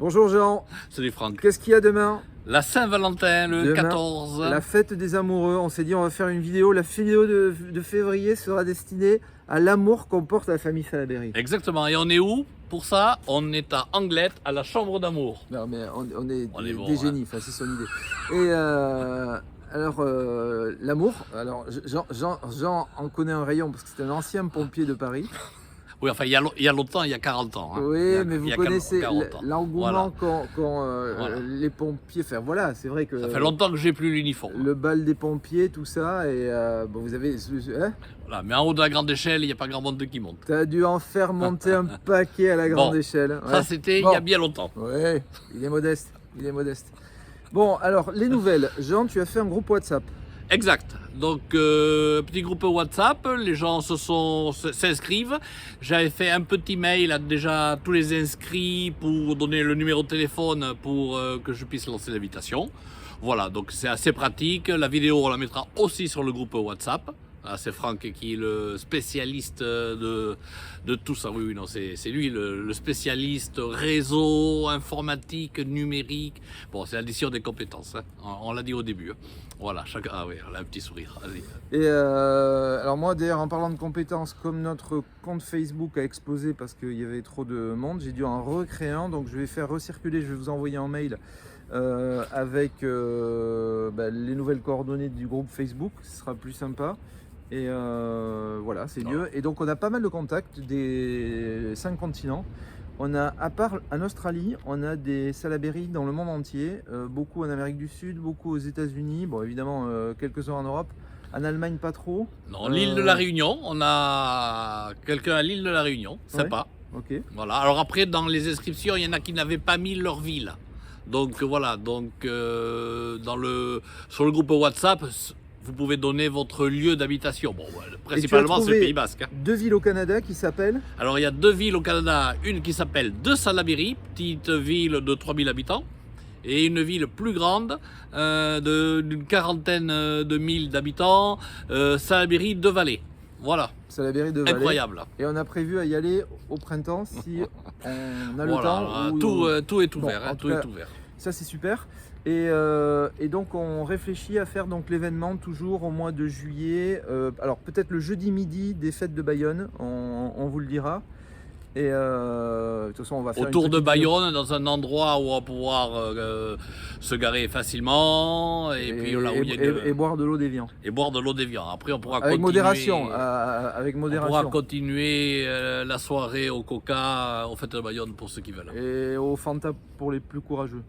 Bonjour Jean, Salut Franck. qu'est-ce qu'il y a demain? La Saint-Valentin, le Demain, 14. La fête des amoureux. On s'est dit on va faire une vidéo. La vidéo de février sera destinée à l'amour qu'on porte à la famille Salaberry. Exactement. Et on est où pour ça? On est à Anglette, à la chambre d'amour. Non mais on est On est bon, des hein. génies, enfin c'est son idée. Et alors l'amour, alors Jean en connaît un rayon parce que c'est un ancien pompier de Paris. Oui, enfin, il y a longtemps, il y a 40 ans. Hein. Oui, mais vous connaissez 40 ans. l'engouement Voilà. qu'ont Voilà. les pompiers. Enfin voilà, c'est vrai que Ça fait longtemps que j'ai plus l'uniforme. le bal des pompiers, tout ça, et bon, vous avez... Hein, Voilà. Mais en haut de la grande échelle, il n'y a pas grand monde qui monte. t'as dû en faire monter un paquet à la grande Bon, échelle. Ça, Ouais. c'était Bon. il y a bien longtemps. Ouais, il est modeste, il est modeste. Bon, alors, les nouvelles. Jean, tu as fait un groupe WhatsApp. Exact. Donc, petit groupe WhatsApp, les gens s'inscrivent. J'avais fait un petit mail à déjà tous les inscrits pour donner le numéro de téléphone pour que je puisse lancer l'invitation. Voilà, donc c'est assez pratique. La vidéo, on la mettra aussi sur le groupe WhatsApp. Ah, c'est Franck qui est le spécialiste de tout ça. Oui, non, c'est lui le spécialiste réseau, informatique, numérique. Bon, c'est l'addition des compétences. Hein. On l'a dit au début. Hein. Voilà, chacun. Ah oui, elle a un petit sourire. Allez. Et alors moi, d'ailleurs, en parlant de compétences, comme notre compte Facebook a explosé parce qu'il y avait trop de monde, j'ai dû en recréer un. Donc, je vais faire recirculer, je vais vous envoyer un mail avec les nouvelles coordonnées du groupe Facebook. Ce sera plus sympa. Et voilà, c'est mieux. Et donc on a pas mal de contacts des 5 continents. On a, à part en Australie, on a des Salaberry dans le monde entier, beaucoup en Amérique du Sud, beaucoup aux États-Unis, bon évidemment quelques-uns en Europe. En Allemagne pas trop. Non, l'île de la Réunion, on a quelqu'un à l'île de la Réunion, sympa. Ok. Voilà. Alors après, dans les inscriptions, il y en a qui n'avaient pas mis leur ville. Donc voilà, donc sur le groupe WhatsApp, vous pouvez donner votre lieu d'habitation. Bon, principalement c'est le Pays Basque. Hein. 2 villes au Canada qui s'appellent. Alors il y a 2 villes au Canada, une qui s'appelle de Salaberry, petite ville de 3000 habitants, et une ville plus grande d'une quarantaine de milles d'habitants, Salaberry de Vallée. Voilà. Salaberry de Vallée. Incroyable. Et on a prévu à y aller au printemps si on a le temps. Tout est ouvert. Bon, Hein, tout est ouvert. Ça c'est super. Et donc on réfléchit à faire donc l'événement toujours au mois de juillet. Alors peut-être le jeudi midi des fêtes de Bayonne, on vous le dira. Et de toute façon on va faire autour une de petite Bayonne, dans un endroit où on va pouvoir se garer facilement et boire de l'eau d'Évian. Et boire de l'eau d'Évian. Après on pourra Avec continuer, modération. Avec modération. On pourra continuer la soirée au Coca, aux fêtes de Bayonne pour ceux qui veulent. Et au Fanta pour les plus courageux.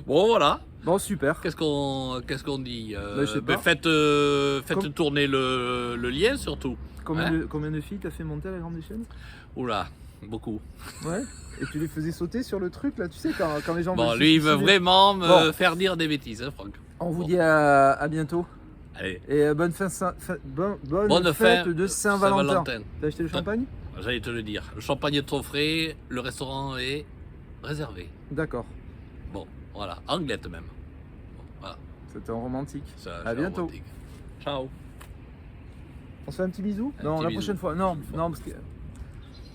Bon voilà. Bon super. Qu'est-ce qu'on dit Je sais pas. Faites tourner le lien surtout. Combien de filles t'as fait monter à la grande échelle? Oula, beaucoup. Ouais. Et tu les faisais sauter sur le truc là, tu sais, quand les gens. Bon, veulent lui il se veut suicider. vraiment me faire dire des bêtises, hein, Franck. On vous dit à bientôt. Allez. Et bonne fête de Saint-Valentin. T'as acheté le champagne? J'allais te le dire. Le champagne est trop frais, le restaurant est réservé. D'accord. Bon, voilà, Anglette même. Bon, voilà. C'était un romantique. Ça, À bientôt. romantique. Ciao. On se fait un petit bisou? Un Non, petit la bisou. prochaine fois. Non, non, parce que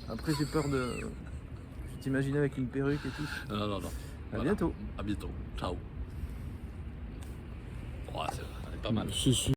après j'ai peur de. Je t'imaginais avec une perruque et tout. Non. À bientôt. À bientôt. Ciao. Ouais, c'est pas mal.